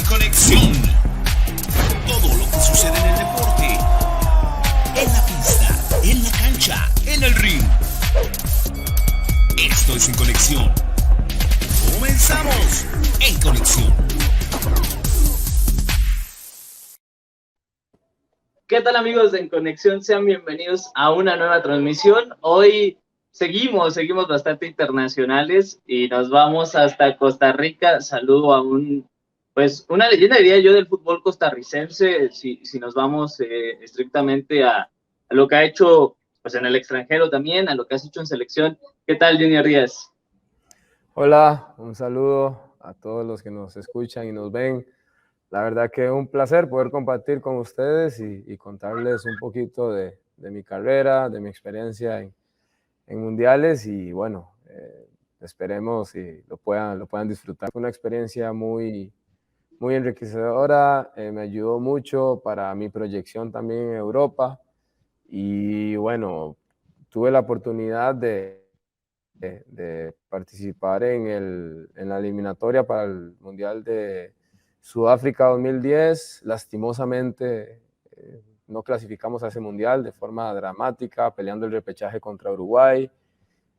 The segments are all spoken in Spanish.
Conexión. Todo lo que sucede en el deporte. En la pista, en la cancha, en el ring. Esto es En Conexión. Comenzamos En Conexión. ¿Qué tal, amigos de En Conexión? Sean bienvenidos a una nueva transmisión. Hoy seguimos bastante internacionales y nos vamos hasta Costa Rica. Saludo a una leyenda, diría yo, del fútbol costarricense, si nos vamos estrictamente a lo que ha hecho pues en el extranjero también, a lo que has hecho en selección. ¿Qué tal, Junior Díaz? Hola, un saludo a todos los que nos escuchan y nos ven. La verdad que es un placer poder compartir con ustedes y contarles un poquito de mi carrera, de mi experiencia en mundiales y bueno, esperemos y lo puedan disfrutar. Fue una experiencia muy enriquecedora, me ayudó mucho para mi proyección también en Europa y bueno, tuve la oportunidad de participar en la eliminatoria para el Mundial de Sudáfrica 2010. Lastimosamente no clasificamos a ese Mundial de forma dramática, peleando el repechaje contra Uruguay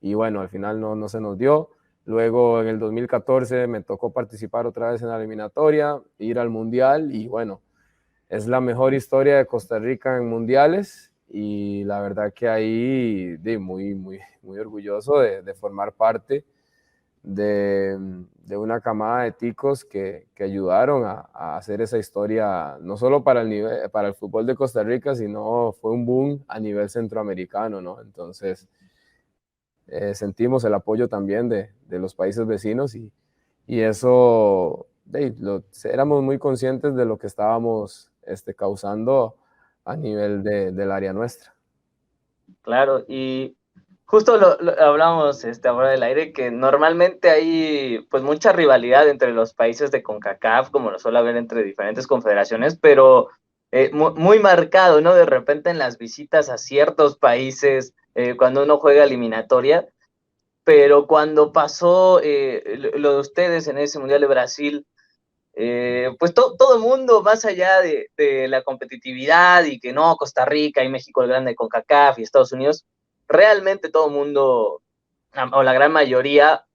y bueno, al final no se nos dio. Luego en el 2014 me tocó participar otra vez en la eliminatoria, ir al Mundial y bueno, es la mejor historia de Costa Rica en mundiales y la verdad que ahí muy orgulloso de formar parte de una camada de ticos que ayudaron a hacer esa historia, no solo para el fútbol de Costa Rica, sino fue un boom a nivel centroamericano, ¿no? Entonces sentimos el apoyo también de los países vecinos y eso, éramos muy conscientes de lo que estábamos causando a nivel del área nuestra. Claro, y justo lo hablamos ahora del aire, que normalmente hay pues mucha rivalidad entre los países de CONCACAF, como lo suele haber entre diferentes confederaciones, pero muy marcado, ¿no? De repente en las visitas a ciertos países, cuando uno juega eliminatoria, pero cuando pasó lo de ustedes en ese Mundial de Brasil, pues todo el mundo, más allá de la competitividad y que no, Costa Rica y México el grande con CONCACAF y Estados Unidos, realmente todo el mundo, o la gran mayoría,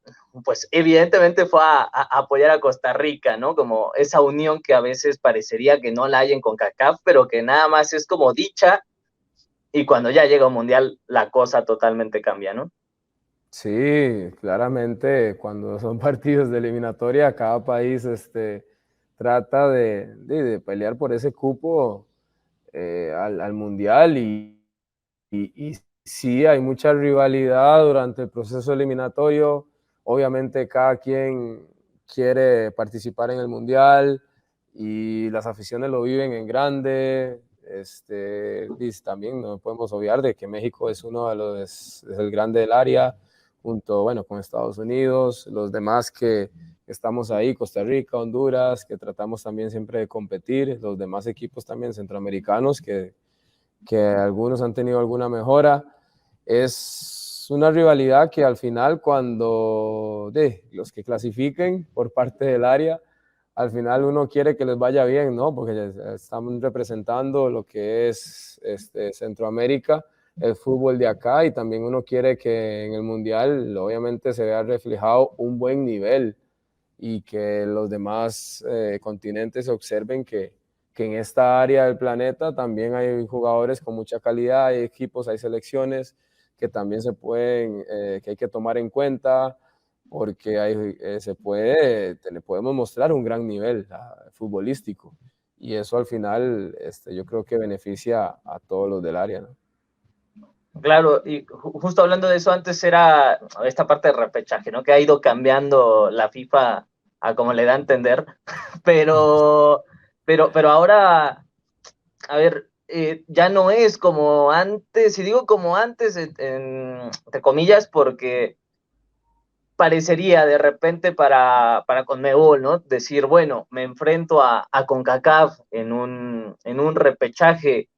pues evidentemente fue a apoyar a Costa Rica, ¿no? Como esa unión que a veces parecería que no la hay en CONCACAF, pero que nada más es como dicha, y cuando ya llega un mundial la cosa totalmente cambia, ¿no? Sí, claramente cuando son partidos de eliminatoria, cada país trata de pelear por ese cupo al mundial y sí, hay mucha rivalidad durante el proceso eliminatorio. Obviamente cada quien quiere participar en el mundial y las aficiones lo viven en grande. También no podemos obviar de que México es es el grande del área, junto, bueno, con Estados Unidos, los demás que estamos ahí, Costa Rica, Honduras, que tratamos también siempre de competir, los demás equipos también centroamericanos que algunos han tenido alguna mejora. Es una rivalidad que al final cuando los que clasifiquen por parte del área, al final uno quiere que les vaya bien, ¿no? Porque estamos representando lo que es Centroamérica, el fútbol de acá, y también uno quiere que en el Mundial obviamente se vea reflejado un buen nivel y que los demás continentes observen que en esta área del planeta también hay jugadores con mucha calidad, hay equipos, hay selecciones que también que hay que tomar en cuenta, porque podemos mostrar un gran nivel futbolístico, y eso al final yo creo que beneficia a todos los del área, ¿no? Claro, y justo hablando de eso, antes era esta parte de repechaje, ¿no? Que ha ido cambiando la FIFA a como le da a entender, pero ahora, a ver, ya no es como antes, y digo como antes, entre comillas, porque parecería de repente para CONMEBOL, ¿no? Decir, bueno, me enfrento a CONCACAF en un repechaje.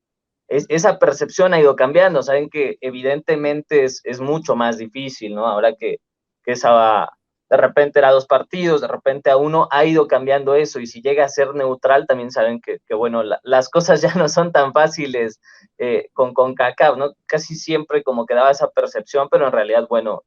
Esa percepción ha ido cambiando, saben que evidentemente es mucho más difícil, ¿no? Ahora que esa de repente era 2 partidos, de repente a 1, ha ido cambiando eso, y si llega a ser neutral, también saben que bueno, las cosas ya no son tan fáciles con CONCACAF, ¿no? Casi siempre como que daba esa percepción, pero en realidad, bueno,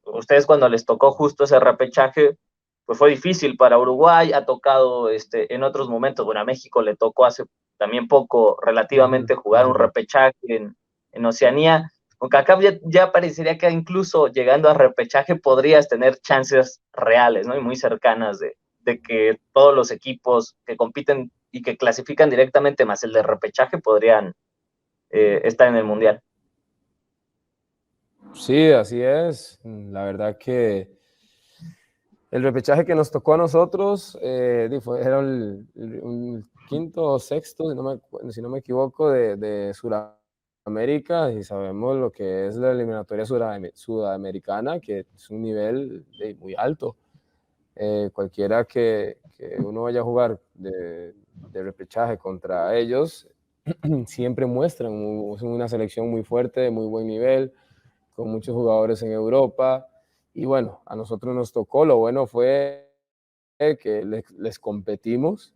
ustedes cuando les tocó justo ese repechaje, pues fue difícil para Uruguay, ha tocado en otros momentos, bueno, a México le tocó hace también poco relativamente jugar un repechaje en Oceanía. Con CACAF ya parecería que incluso llegando a repechaje podrías tener chances reales, ¿no? Y muy cercanas de que todos los equipos que compiten y que clasifican directamente más el de repechaje podrían estar en el Mundial. Sí, así es. La verdad que el repechaje que nos tocó a nosotros era un quinto o sexto, si no me equivoco, de Sudamérica, y sabemos lo que es la eliminatoria sudamericana, que es un nivel muy alto. Cualquiera que uno vaya a jugar de repechaje contra ellos, siempre muestran una selección muy fuerte, de muy buen nivel, con muchos jugadores en Europa. Y bueno, a nosotros nos tocó, lo bueno fue que les competimos.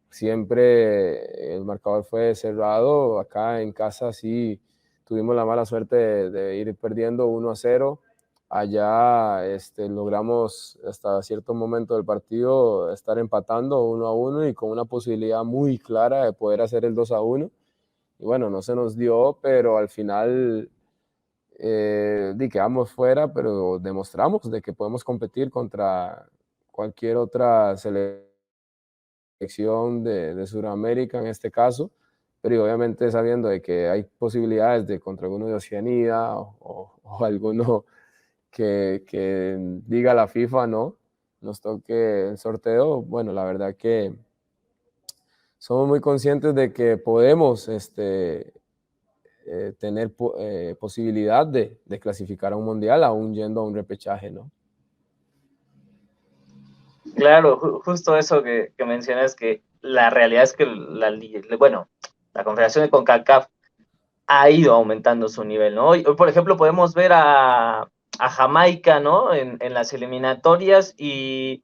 Siempre el marcador fue cerrado. Acá en casa sí tuvimos la mala suerte de ir perdiendo 1-0. Allá logramos hasta cierto momento del partido estar empatando 1-1 y con una posibilidad muy clara de poder hacer el 2-1. Y bueno, no se nos dio, pero al final quedamos fuera, pero demostramos de que podemos competir contra cualquier otra selección de Sudamérica en este caso, pero obviamente sabiendo de que hay posibilidades de contra alguno de Oceanía o alguno que diga la FIFA no, nos toque el sorteo. Bueno, la verdad que somos muy conscientes de que podemos tener posibilidad de clasificar a un mundial aún yendo a un repechaje, ¿no? Claro, justo eso que mencionas, que la realidad es que la Confederación de CONCACAF ha ido aumentando su nivel, ¿no? Hoy, por ejemplo, podemos ver a Jamaica, ¿no? En las eliminatorias, y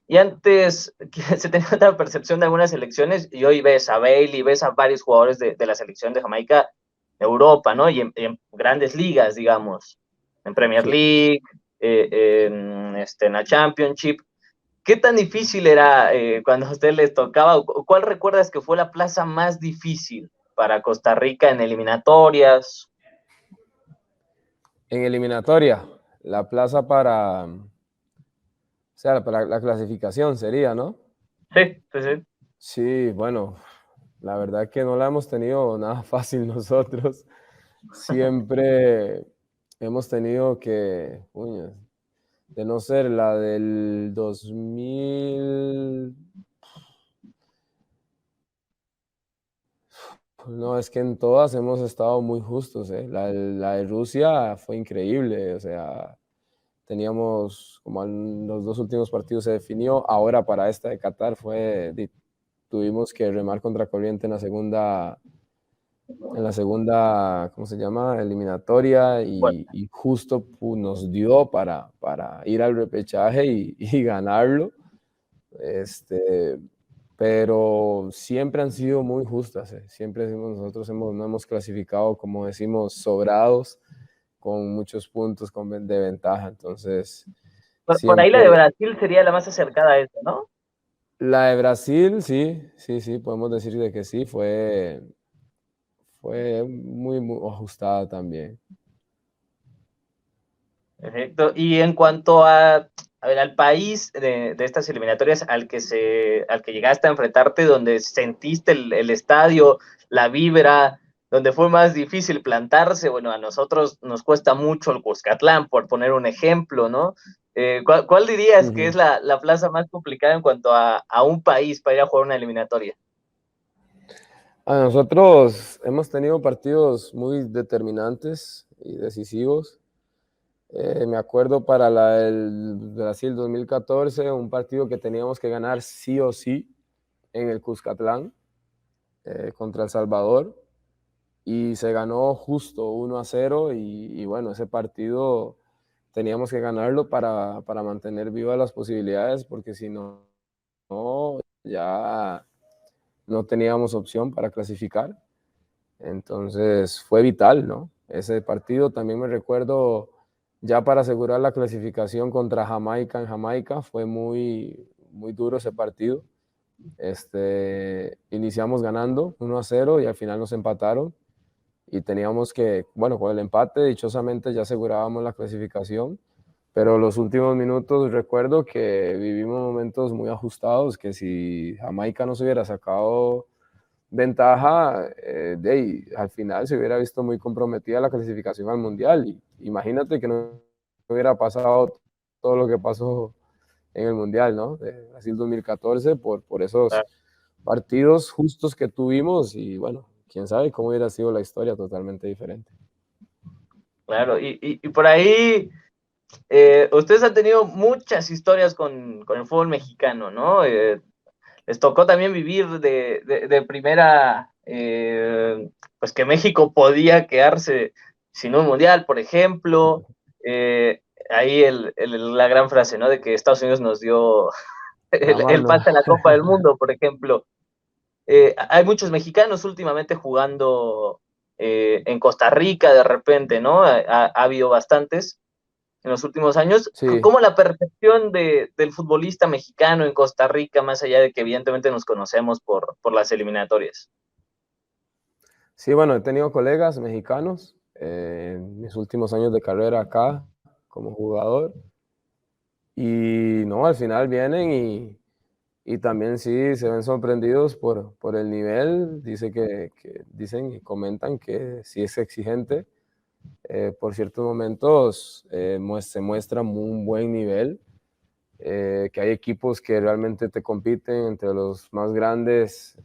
antes se tenía otra percepción de algunas selecciones, y hoy ves a Bailey, ves a varios jugadores de la selección de Jamaica de Europa, ¿no? Y en grandes ligas, digamos, en Premier Sí. League, en la Championship. ¿Qué tan difícil era cuando a usted les tocaba? ¿Cuál recuerdas que fue la plaza más difícil para Costa Rica en eliminatorias? En eliminatoria, la plaza para la clasificación sería, ¿no? Sí, sí, sí. Sí, bueno, la verdad que no la hemos tenido nada fácil nosotros. Siempre hemos tenido que, de no ser la del 2000, no, es que en todas hemos estado muy justos, ¿eh? La de Rusia fue increíble, o sea, teníamos, como en los 2 últimos partidos se definió, ahora para esta de Qatar tuvimos que remar contra corriente en la segunda, ¿cómo se llama? Eliminatoria, Bueno, y justo nos dio para ir al repechaje y ganarlo. Este, pero siempre han sido muy justas. Siempre nosotros no hemos clasificado, como decimos, sobrados, con muchos puntos de ventaja. Entonces, por ahí la de siempre. Brasil sería la más acercada a eso, ¿no? La de Brasil, sí, sí, sí, podemos decir de que sí, fue muy, muy ajustada también. Perfecto. Y en cuanto a ver, al país de estas eliminatorias al que llegaste a enfrentarte, donde sentiste el estadio, la vibra, donde fue más difícil plantarse, bueno, a nosotros nos cuesta mucho el Cuscatlán, por poner un ejemplo, ¿no? ¿Cuál dirías que es la plaza más complicada en cuanto a un país para ir a jugar una eliminatoria? A nosotros hemos tenido partidos muy determinantes y decisivos. Me acuerdo para la del Brasil 2014, un partido que teníamos que ganar sí o sí en el Cuscatlán contra El Salvador, y se ganó justo 1-0, y bueno, ese partido teníamos que ganarlo para mantener vivas las posibilidades, porque si no, ya no teníamos opción para clasificar. Entonces fue vital, ¿no? Ese partido también me recuerdo, ya para asegurar la clasificación contra Jamaica en Jamaica, fue muy, muy duro ese partido. Iniciamos ganando 1-0 y al final nos empataron y teníamos que, bueno, con el empate dichosamente ya asegurábamos la clasificación, pero los últimos minutos recuerdo que vivimos momentos muy ajustados, que si Jamaica no se hubiera sacado ventaja, al final se hubiera visto muy comprometida la clasificación al Mundial. Y imagínate que no hubiera pasado todo lo que pasó en el Mundial, ¿no? De Brasil 2014, por esos partidos justos que tuvimos y bueno, quién sabe cómo hubiera sido la historia totalmente diferente. Claro, y por ahí ustedes han tenido muchas historias con el fútbol mexicano, ¿no? Les tocó también vivir de primera, pues que México podía quedarse sin un mundial, por ejemplo. Ahí la gran frase, ¿no? De que Estados Unidos nos dio el pase a la Copa del Mundo, por ejemplo. Hay muchos mexicanos últimamente jugando en Costa Rica de repente, ¿no? Ha habido bastantes en los últimos años. Sí. ¿Cómo la percepción del futbolista mexicano en Costa Rica, más allá de que evidentemente nos conocemos por las eliminatorias? Sí, bueno, he tenido colegas mexicanos en mis últimos años de carrera acá como jugador y no, al final vienen y también sí se ven sorprendidos por el nivel. Dicen y comentan que sí es exigente. Por ciertos momentos se muestra un buen nivel, que hay equipos que realmente te compiten entre los más grandes.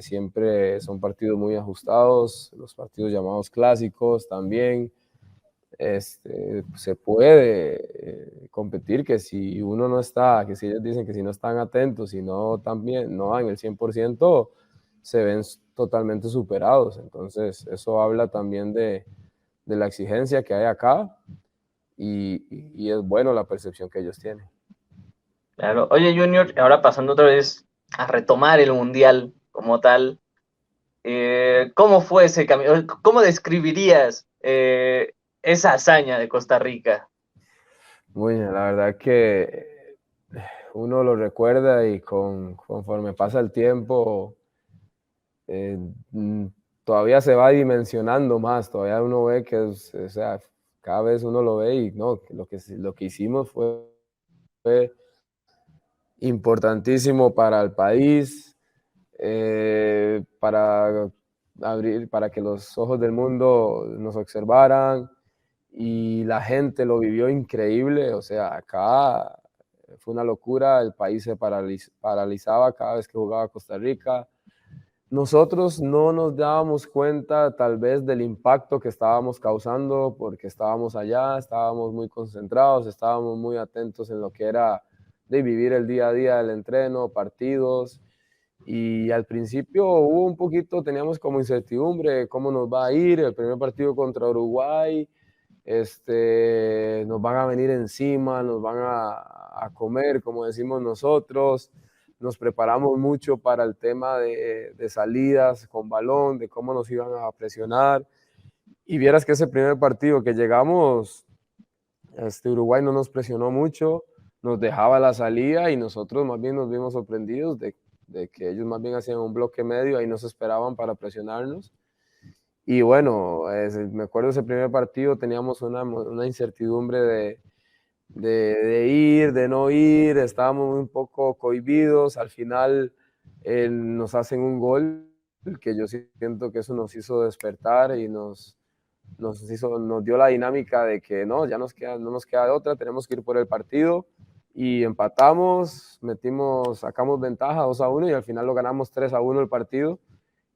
Siempre son partidos muy ajustados, los partidos llamados clásicos también. Se puede competir, que si uno no está, que si ellos dicen que si no están atentos, si no también no dan el 100%, se ven totalmente superados. Entonces eso habla también de la exigencia que hay acá y es bueno la percepción que ellos tienen. Claro. Oye, Junior, ahora pasando otra vez a retomar el Mundial como tal, ¿cómo fue ese camino? ¿Cómo describirías esa hazaña de Costa Rica? Bueno, la verdad que uno lo recuerda y conforme pasa el tiempo, eh, todavía se va dimensionando más, todavía uno ve que, o sea, cada vez uno lo ve y no, lo que hicimos fue importantísimo para el país, para que los ojos del mundo nos observaran y la gente lo vivió increíble. O sea, acá fue una locura, el país se paralizaba cada vez que jugaba Costa Rica. Nosotros no nos dábamos cuenta tal vez del impacto que estábamos causando porque estábamos allá, estábamos muy concentrados, estábamos muy atentos en lo que era de vivir el día a día del entreno, partidos, y al principio hubo un poquito, teníamos como incertidumbre cómo nos va a ir el primer partido contra Uruguay. Nos van a venir encima, nos van a comer, como decimos nosotros. Nos preparamos mucho para el tema de salidas con balón, de cómo nos iban a presionar. Y vieras que ese primer partido que llegamos, Uruguay no nos presionó mucho, nos dejaba la salida y nosotros más bien nos vimos sorprendidos de que ellos más bien hacían un bloque medio, ahí nos esperaban para presionarnos. Y bueno, me acuerdo ese primer partido, teníamos una incertidumbre de ir, de no ir, estábamos un poco cohibidos. Al final nos hacen un gol, que yo siento que eso nos hizo despertar y nos dio la dinámica de que no, ya no nos queda de otra, tenemos que ir por el partido. Y empatamos, sacamos ventaja 2-1 y al final lo ganamos 3-1 el partido.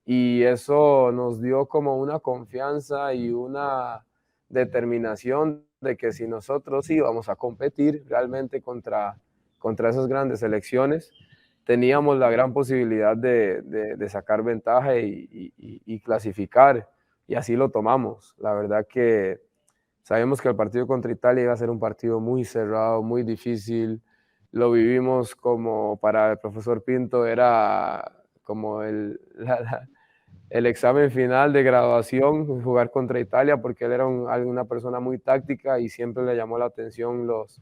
Y eso nos dio como una confianza y una determinación de que si nosotros íbamos a competir realmente contra esas grandes selecciones, teníamos la gran posibilidad de sacar ventaja y clasificar, y así lo tomamos. La verdad que Sabíamos que el partido contra Italia iba a ser un partido muy cerrado, muy difícil. Lo vivimos como para el profesor Pinto era como el examen final de graduación, jugar contra Italia, porque él era una persona muy táctica y siempre le llamó la atención los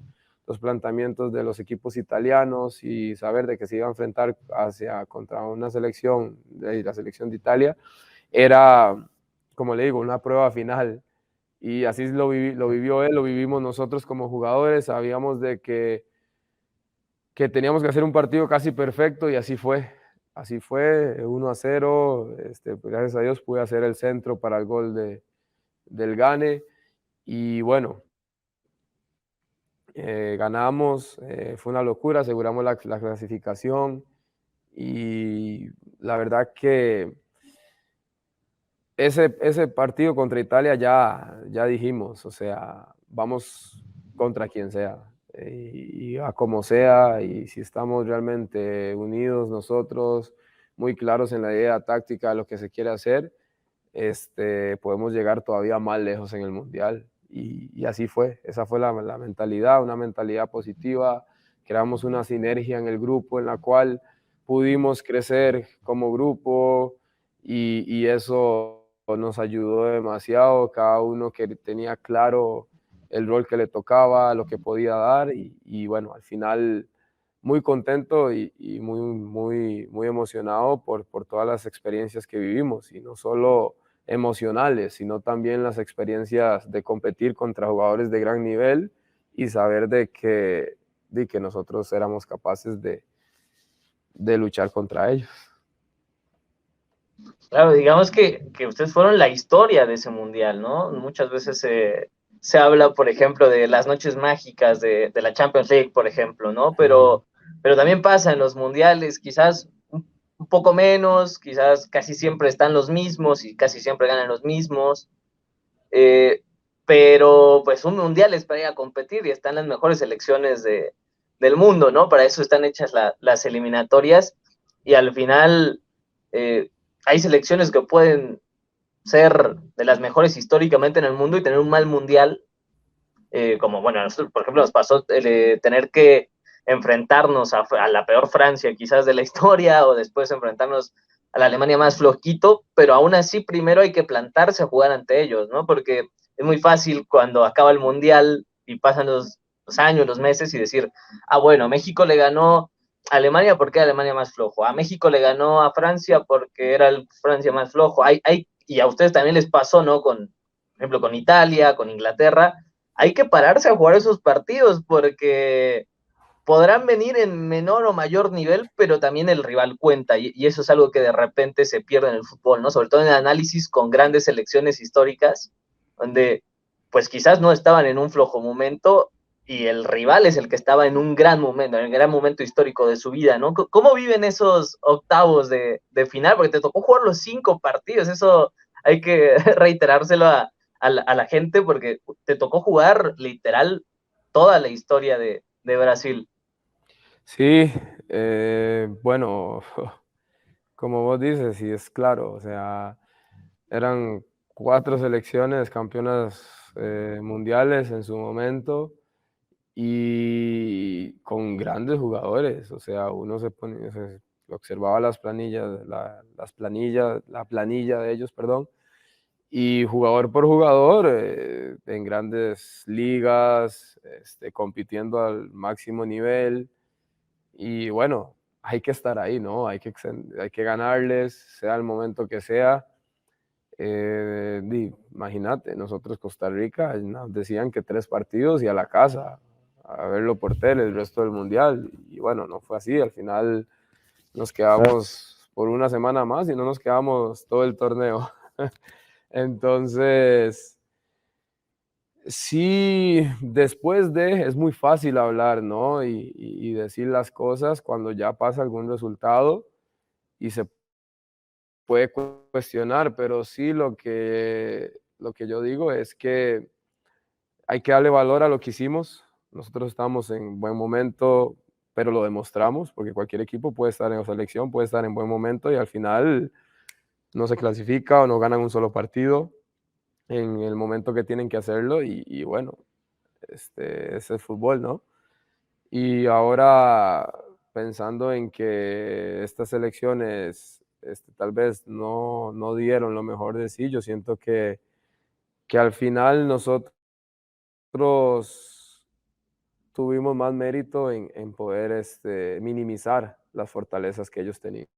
planteamientos de los equipos italianos y saber de que se iba a enfrentar contra una selección, la selección de Italia, era, como le digo, una prueba final. Y así lo vivió él, lo vivimos nosotros como jugadores, sabíamos de que teníamos que hacer un partido casi perfecto y así fue. Así fue, 1-0, pues gracias a Dios pude hacer el centro para el gol del Gane y bueno, ganamos, fue una locura, aseguramos la clasificación y la verdad que ese partido contra Italia ya dijimos, o sea, vamos contra quien sea y a como sea, y si estamos realmente unidos nosotros, muy claros en la idea táctica de lo que se quiere hacer, podemos llegar todavía más lejos en el Mundial. Y así fue, esa fue la mentalidad, una mentalidad positiva, creamos una sinergia en el grupo en la cual pudimos crecer como grupo y eso nos ayudó demasiado, cada uno que tenía claro el rol que le tocaba, lo que podía dar y bueno, al final muy contento y muy emocionado por todas las experiencias que vivimos y no solo emocionales, sino también las experiencias de competir contra jugadores de gran nivel y saber de que nosotros éramos capaces de luchar contra ellos. Claro, digamos que ustedes fueron la historia de ese mundial, ¿no? Muchas veces se habla, por ejemplo, de las noches mágicas de la Champions League, por ejemplo, ¿no? Pero también pasa en los mundiales, quizás un poco menos, quizás casi siempre están los mismos y casi siempre ganan los mismos. Eh, pero pues un mundial es para ir a competir y están las mejores selecciones del mundo, ¿no? Para eso están hechas las eliminatorias y al final hay selecciones que pueden ser de las mejores históricamente en el mundo y tener un mal mundial, como bueno, a nosotros, por ejemplo, nos pasó tener que enfrentarnos a la peor Francia quizás de la historia o después enfrentarnos a la Alemania más flojito, pero aún así primero hay que plantarse a jugar ante ellos, ¿no? Porque es muy fácil cuando acaba el mundial y pasan los años, los meses y decir, ah, bueno, México le ganó a Alemania porque era Alemania más flojo, a México le ganó a Francia porque era el Francia más flojo, y a ustedes también les pasó, ¿no? Por ejemplo, con Italia, con Inglaterra, hay que pararse a jugar esos partidos porque podrán venir en menor o mayor nivel, pero también el rival cuenta y eso es algo que de repente se pierde en el fútbol, ¿no? Sobre todo en el análisis con grandes selecciones históricas, donde pues quizás no estaban en un flojo momento y el rival es el que estaba en un gran momento, en el gran momento histórico de su vida, ¿no? ¿Cómo viven esos octavos de final? Porque te tocó jugar los 5 partidos, eso hay que reiterárselo a la gente porque te tocó jugar literal toda la historia de Brasil. Sí, bueno, como vos dices, sí es claro, o sea, eran 4 selecciones campeonas mundiales en su momento y con grandes jugadores, o sea, uno se observaba las planillas, la planilla de ellos, perdón, y jugador por jugador en grandes ligas, compitiendo al máximo nivel. Y bueno, hay que estar ahí, ¿no? Hay que ganarles, sea el momento que sea. Imagínate, nosotros Costa Rica nos decían que 3 partidos y a la casa, a verlo por tele el resto del mundial. Y bueno, no fue así, al final nos quedamos por una semana más y no nos quedamos todo el torneo. Entonces, sí, es muy fácil hablar, ¿no? Y decir las cosas cuando ya pasa algún resultado y se puede cuestionar, pero sí lo que yo digo es que hay que darle valor a lo que hicimos. Nosotros estamos en buen momento, pero lo demostramos, porque cualquier equipo puede estar en la selección, puede estar en buen momento y al final no se clasifica o no ganan un solo partido. en el momento que tienen que hacerlo y bueno, ese es el fútbol, ¿no? Y ahora pensando en que estas elecciones tal vez no dieron lo mejor de sí, yo siento que al final nosotros tuvimos más mérito en poder minimizar las fortalezas que ellos tenían.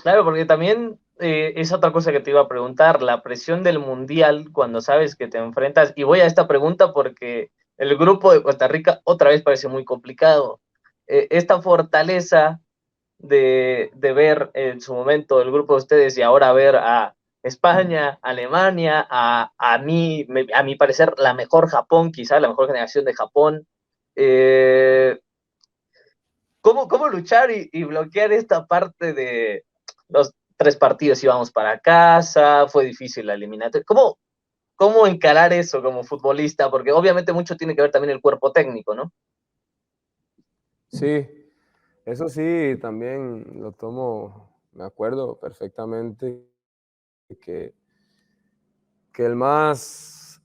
Claro, porque también es otra cosa que te iba a preguntar, la presión del mundial cuando sabes que te enfrentas, y voy a esta pregunta porque el grupo de Costa Rica otra vez parece muy complicado. Esta fortaleza de ver en su momento el grupo de ustedes y ahora ver a España, Alemania, a mi parecer, la mejor Japón, quizá la mejor generación de Japón. Eh, ¿Cómo luchar y bloquear esta parte de los 3 partidos íbamos para casa? Fue difícil la eliminatoria. ¿Cómo encarar eso como futbolista? Porque obviamente mucho tiene que ver también el cuerpo técnico, ¿no? Sí, eso sí, también lo tomo, me acuerdo perfectamente que, que el más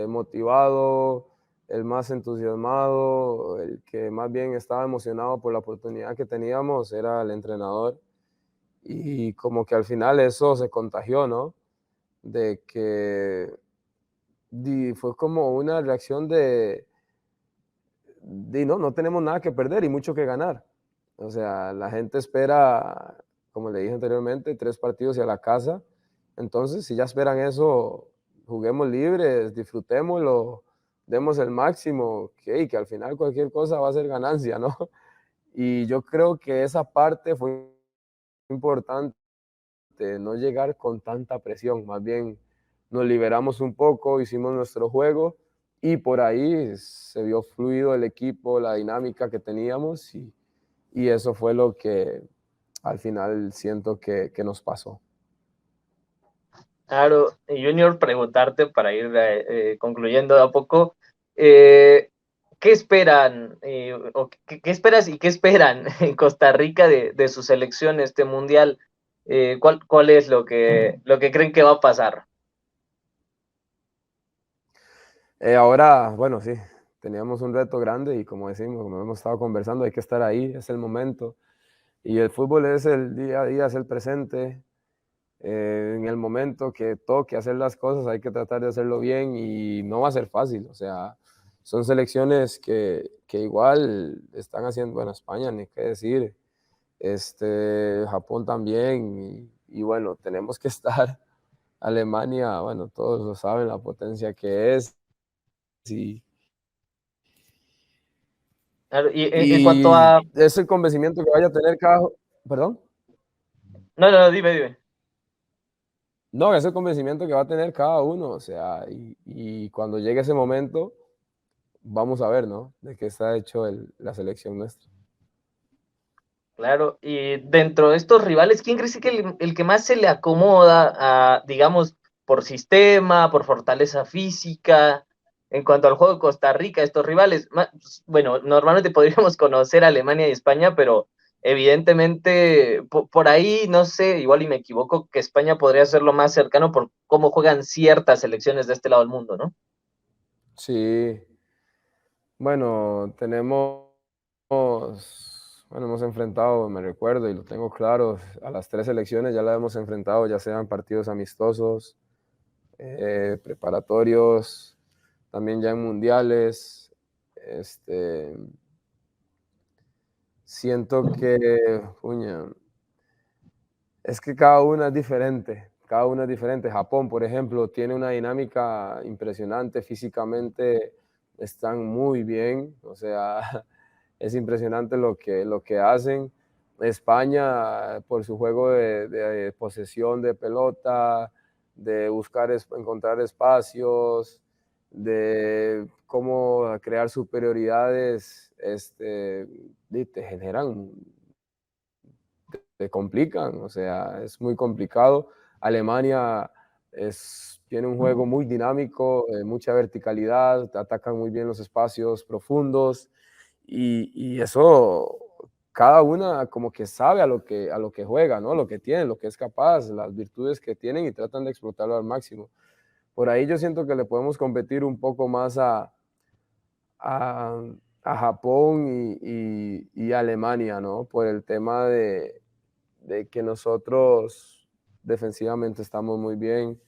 motivado, el más entusiasmado, el que más bien estaba emocionado por la oportunidad que teníamos era el entrenador. Y como que al final eso se contagió, ¿no? De que fue como una reacción no tenemos nada que perder y mucho que ganar. O sea, la gente espera, como le dije anteriormente, 3 partidos y a la casa. Entonces, si ya esperan eso, juguemos libres, disfrutémoslo, demos el máximo, que al final cualquier cosa va a ser ganancia, ¿no? Y yo creo que esa parte fue importante, no llegar con tanta presión, más bien nos liberamos un poco, hicimos nuestro juego y por ahí se vio fluido el equipo, la dinámica que teníamos y eso fue lo que al final siento que nos pasó. Claro, y Junior, preguntarte para ir concluyendo de a poco, eh, ¿qué esperan? ¿Qué esperas y qué esperan en Costa Rica de su selección este mundial? ¿Cuál es lo que creen que va a pasar? Ahora, bueno, sí, teníamos un reto grande y como decimos, como hemos estado conversando, hay que estar ahí, es el momento. Y el fútbol es el día a día, es el presente. En el momento que toque hacer las cosas hay que tratar de hacerlo bien y no va a ser fácil. O sea, son selecciones que igual están haciendo, bueno, España, ni qué decir, Japón también. Y bueno, tenemos que estar. Alemania, bueno, todos lo saben, la potencia que es. Y, Claro, y en cuanto y a... es el convencimiento que vaya a tener perdón. No, no, no, dime. No, es el convencimiento que va a tener cada uno, o sea, y cuando llegue ese momento, vamos a ver, ¿no? De qué está hecho la selección nuestra. Claro, y dentro de estos rivales, ¿quién crees que el que más se le acomoda a, digamos, por sistema, por fortaleza física, en cuanto al juego de Costa Rica, estos rivales? Bueno, normalmente podríamos conocer a Alemania y España, pero evidentemente por ahí, no sé, igual y me equivoco, que España podría ser lo más cercano por cómo juegan ciertas selecciones de este lado del mundo, ¿no? Sí, bueno, hemos enfrentado, me recuerdo y lo tengo claro, a las 3 selecciones ya las hemos enfrentado, ya sean partidos amistosos, preparatorios, también ya en mundiales. Siento que, puña, es que cada una es diferente. Japón, por ejemplo, tiene una dinámica impresionante, físicamente están muy bien, o sea, es impresionante lo que hacen. España, por su juego de posesión de pelota, de buscar, encontrar espacios, de cómo crear superioridades, te generan, te complican, o sea, es muy complicado. Alemania tiene un juego muy dinámico, mucha verticalidad, atacan muy bien los espacios profundos y eso cada una como que sabe a lo que juega, ¿no? Lo que tiene, lo que es capaz, las virtudes que tienen y tratan de explotarlo al máximo. Por ahí yo siento que le podemos competir un poco más a, a Japón y Alemania, ¿no? Por el tema de que nosotros defensivamente estamos muy bien,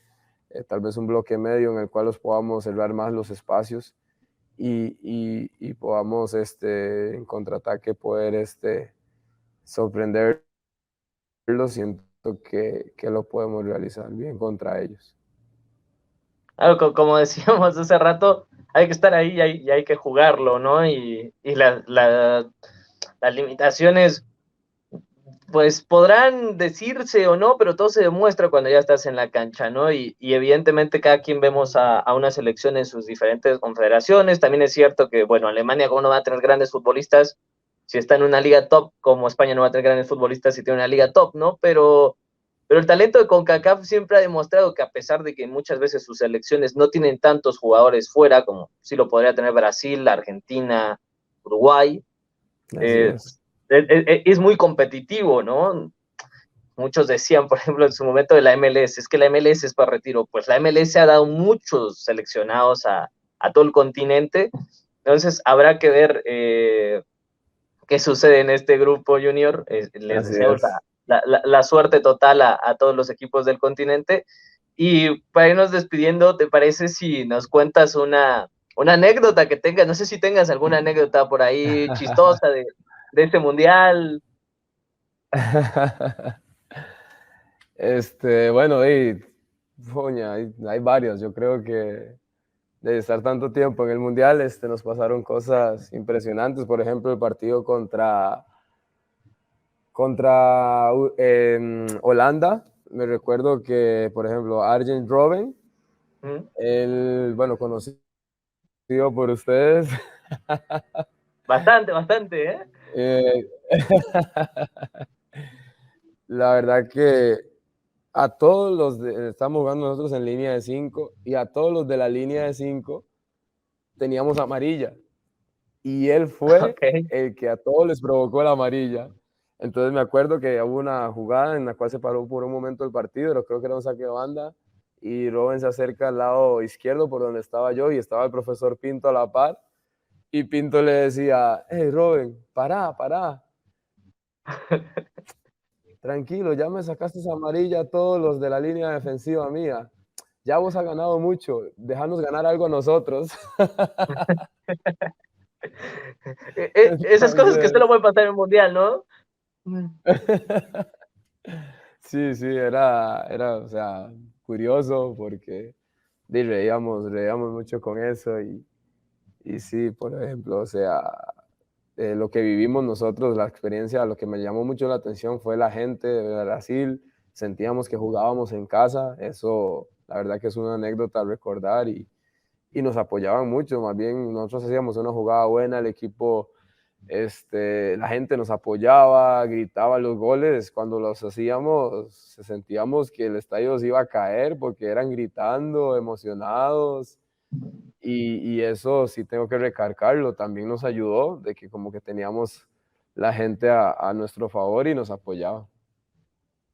tal vez un bloque medio en el cual los podamos cerrar más los espacios y podamos en contraataque poder sorprenderlos. Siento que lo podemos realizar bien contra ellos. Claro, como decíamos hace rato, hay que estar ahí y hay que jugarlo, ¿no? Y las limitaciones, pues podrán decirse o no, pero todo se demuestra cuando ya estás en la cancha, ¿no? Y evidentemente cada quien vemos a una selección en sus diferentes confederaciones. También es cierto que, bueno, Alemania como no va a tener grandes futbolistas, si está en una liga top, como España no va a tener grandes futbolistas si tiene una liga top, ¿no? Pero el talento de CONCACAF siempre ha demostrado que a pesar de que muchas veces sus selecciones no tienen tantos jugadores fuera, como sí lo podría tener Brasil, Argentina, Uruguay, Así es. es muy competitivo, ¿no? Muchos decían, por ejemplo, en su momento de la MLS, es que la MLS es para retiro. Pues la MLS ha dado muchos seleccionados a todo el continente. Entonces habrá que ver qué sucede en este grupo junior. Les Así deseamos es. la suerte total a todos los equipos del continente. Y para irnos despidiendo, ¿te parece si nos cuentas una anécdota que tengas? No sé si tengas alguna anécdota por ahí chistosa de este mundial. Bueno, puña, hay varios. Yo creo que de estar tanto tiempo en el Mundial, nos pasaron cosas impresionantes. Por ejemplo, el partido contra Holanda. Me recuerdo que, por ejemplo, Arjen Robben, ¿Mm? él, bueno, conocido por ustedes. Bastante, bastante, ¿eh? eh, la verdad que a todos estamos jugando nosotros en línea de 5 y a todos los de la línea de 5 teníamos amarilla. Y él fue Ok. el que a todos les provocó la amarilla. Entonces me acuerdo que hubo una jugada en la cual se paró por un momento el partido, pero creo que era un saque de banda, y Robben se acerca al lado izquierdo por donde estaba yo y estaba el profesor Pinto a la par, y Pinto le decía, hey Robben, pará, pará, tranquilo, ya me sacaste esa amarilla a todos los de la línea defensiva mía, ya vos has ganado mucho, déjanos ganar algo a nosotros. Esas cosas que Entonces, solo pueden pasar en el mundial, ¿no? sí, sí, era, o sea, curioso porque reíamos mucho con eso y sí, por ejemplo, o sea, lo que vivimos nosotros, la experiencia, lo que me llamó mucho la atención fue la gente de Brasil, sentíamos que jugábamos en casa, eso la verdad que es una anécdota a recordar y nos apoyaban mucho, más bien nosotros hacíamos una jugada buena, el equipo la gente nos apoyaba, gritaba los goles, cuando los hacíamos sentíamos que el estadio se iba a caer porque eran gritando, emocionados y eso sí tengo que recargarlo, también nos ayudó de que como que teníamos la gente a nuestro favor y nos apoyaba.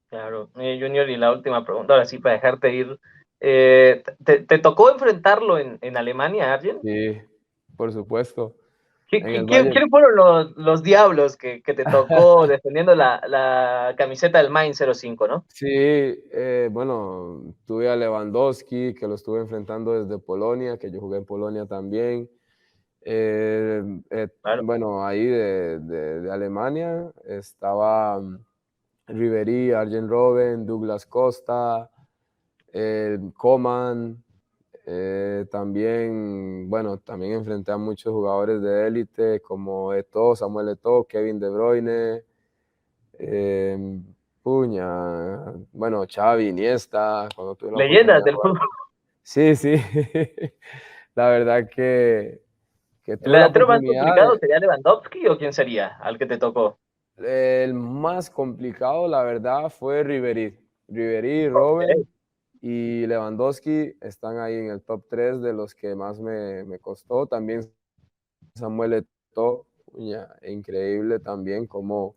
Claro, Junior, y la última pregunta, ahora sí, para dejarte ir. ¿Te tocó enfrentarlo en Alemania, Arjen? Sí, por supuesto, en el Bayern. ¿Quiénes fueron los diablos que te tocó defendiendo la camiseta del Mainz 05, no? Sí, bueno, tuve a Lewandowski, que lo estuve enfrentando desde Polonia, que yo jugué en Polonia también. Claro. Bueno, ahí de Alemania estaba Ribery, Arjen Robben, Douglas Costa, Coman. También, bueno, también enfrenté a muchos jugadores de élite como Eto'o, Samuel Eto'o, Kevin De Bruyne, eh, Puña, bueno, Xavi, Iniesta, cuando tuve la oportunidad Leyendas de del jugar. fútbol. Sí, sí, la verdad que ¿El tuve la delantero más oportunidad. complicado sería Lewandowski o quién sería al que te tocó? El más complicado, la verdad, fue Ribery. Ribery, Ok. Robben y Lewandowski están ahí en el top 3 de los que más me costó. También Samuel Eto'o, uña, e increíble también cómo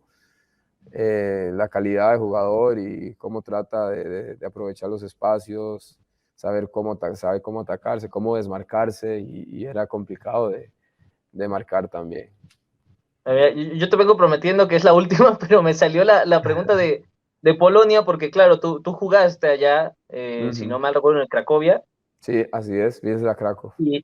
la calidad de jugador y cómo trata de aprovechar los espacios, sabe cómo atacarse, cómo desmarcarse y era complicado de marcar también. Yo te vengo prometiendo que es la última, pero me salió la pregunta de Polonia, porque claro, tú jugaste allá, si no mal recuerdo, en Cracovia, Sí, así es, Wisła Kraków. y,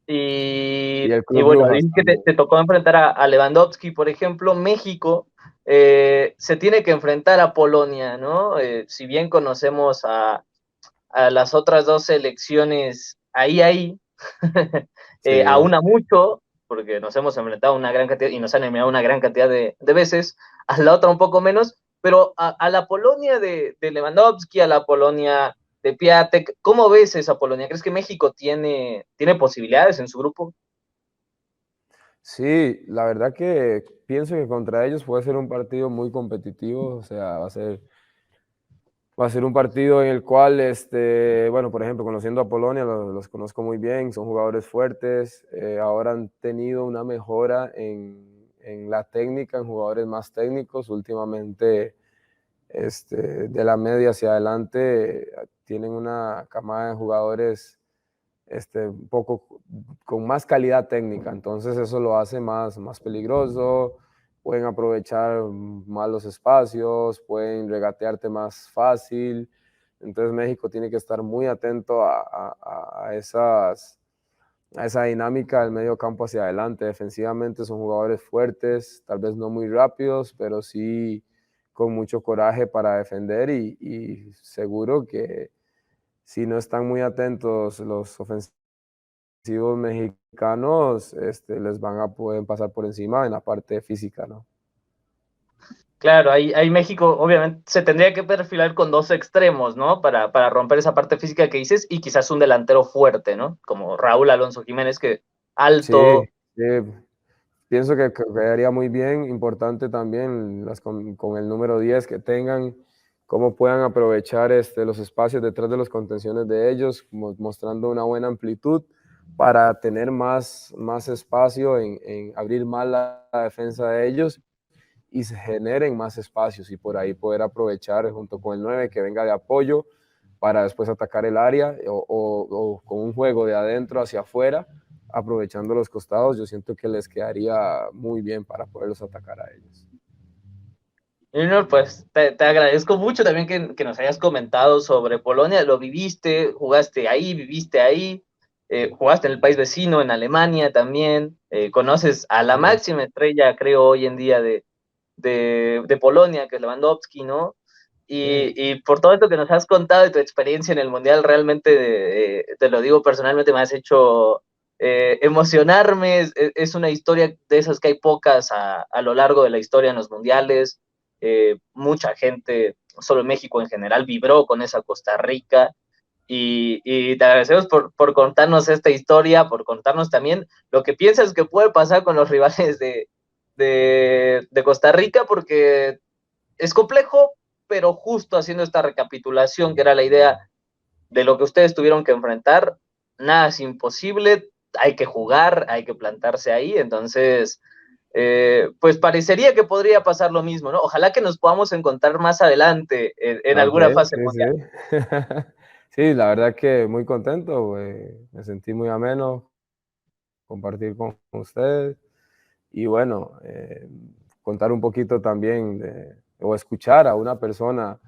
Y el y Club bueno, Brujas dices que también. te tocó enfrentar a Lewandowski, por ejemplo. México se tiene que enfrentar a Polonia, ¿no? Si bien conocemos a las otras dos selecciones ahí, a Sí, una mucho, porque nos hemos enfrentado una gran cantidad y nos han eliminado una gran cantidad de veces, a la otra un poco menos, pero a la Polonia de Lewandowski, a la Polonia de Piatek, ¿cómo ves esa Polonia? ¿Crees que México tiene posibilidades en su grupo? sí, la verdad que pienso que contra ellos puede ser un partido muy competitivo, o sea, va a ser un partido en el cual, bueno, por ejemplo, conociendo a Polonia, los conozco muy bien, son jugadores fuertes, ahora han tenido una mejora en la técnica, en jugadores más técnicos, últimamente de la media hacia adelante tienen una camada de jugadores un poco con más calidad técnica, entonces eso lo hace más peligroso, pueden aprovechar más los espacios, pueden regatearte más fácil, entonces México tiene que estar muy atento a esa dinámica del medio campo hacia adelante. Defensivamente son jugadores fuertes, tal vez no muy rápidos, pero sí con mucho coraje para defender y seguro que si no están muy atentos los ofensivos mexicanos, pueden pasar por encima en la parte física, ¿no? Claro, ahí México obviamente se tendría que perfilar con dos extremos, ¿no? Para romper esa parte física que dices y quizás un delantero fuerte, ¿no? Como Raúl Alonso Jiménez, que Sí, alto. sí, pienso que quedaría muy bien, importante también con el número 10 que tengan, cómo puedan aprovechar los espacios detrás de los contenciones de ellos, mostrando una buena amplitud para tener más espacio en abrir más la defensa de ellos y se generen más espacios y por ahí poder aprovechar junto con el 9 que venga de apoyo para después atacar el área o con un juego de adentro hacia afuera, aprovechando los costados, yo siento que les quedaría muy bien para poderlos atacar a ellos. Junior, pues te agradezco mucho también que nos hayas comentado sobre Polonia. Lo viviste, jugaste ahí, viviste ahí, jugaste en el país vecino, en Alemania también. Conoces a la Sí, máxima estrella, creo, hoy en día de Polonia, que es Lewandowski, ¿no? sí. Y por todo esto que nos has contado de tu experiencia en el Mundial, realmente, te lo digo personalmente, me has hecho emocionarme. Es una historia de esas que hay pocas a lo largo de la historia en los mundiales. Mucha gente, solo en México en general, vibró con esa Costa Rica. Y te agradecemos por contarnos esta historia, por contarnos también lo que piensas que puede pasar con los rivales de Costa Rica, porque es complejo, pero justo haciendo esta recapitulación, que era la idea de lo que ustedes tuvieron que enfrentar, nada es imposible, hay que jugar, hay que plantarse ahí, entonces, pues parecería que podría pasar lo mismo, ¿no? Ojalá que nos podamos encontrar más adelante en Ok, alguna fase sí, mundial. sí. Sí, la verdad que muy contento, me sentí muy ameno compartir con ustedes y bueno, contar un poquito también o escuchar a una persona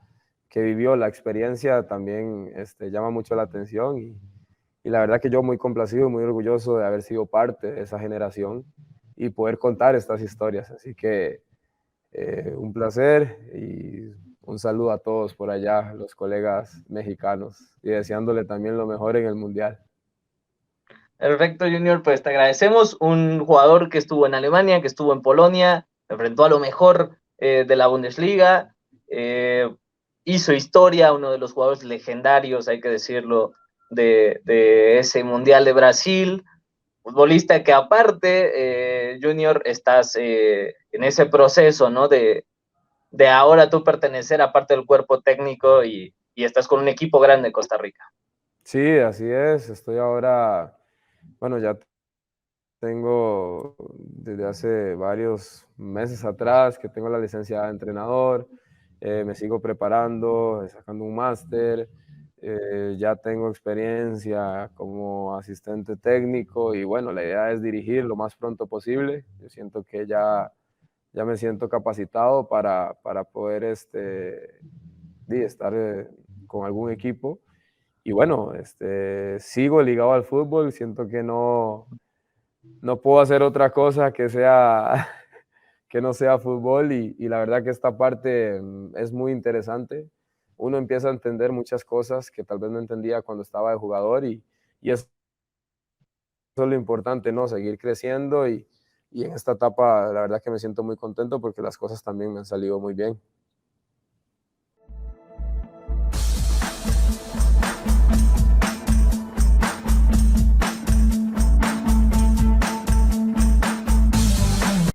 que vivió la experiencia también llama mucho la atención y la verdad que yo muy complacido y muy orgulloso de haber sido parte de esa generación y poder contar estas historias. Así que un placer y un saludo a todos por allá, los colegas mexicanos y deseándole también lo mejor en el Mundial. Perfecto, Junior, pues te agradecemos. Un jugador que estuvo en Alemania, que estuvo en Polonia, enfrentó a lo mejor de la Bundesliga, hizo historia, uno de los jugadores legendarios, hay que decirlo, de ese Mundial de Brasil. Futbolista que aparte, Junior, estás en ese proceso, ¿no? De ahora tú pertenecer a parte del cuerpo técnico y estás con un equipo grande de Costa Rica. Sí, así es. Estoy ahora, bueno, ya tengo desde hace varios meses atrás que tengo la licencia de entrenador, me sigo preparando, sacando un máster, ya tengo experiencia como asistente técnico y bueno, la idea es dirigir lo más pronto posible. Yo siento que ya me siento capacitado para poder estar con algún equipo. Y bueno, sigo ligado al fútbol, siento que no puedo hacer otra cosa que sea que no sea fútbol y la verdad que esta parte es muy interesante. Uno empieza a entender muchas cosas que tal vez no entendía cuando estaba de jugador y eso es lo importante, ¿no? Seguir creciendo y en esta etapa la verdad que me siento muy contento porque las cosas también me han salido muy bien.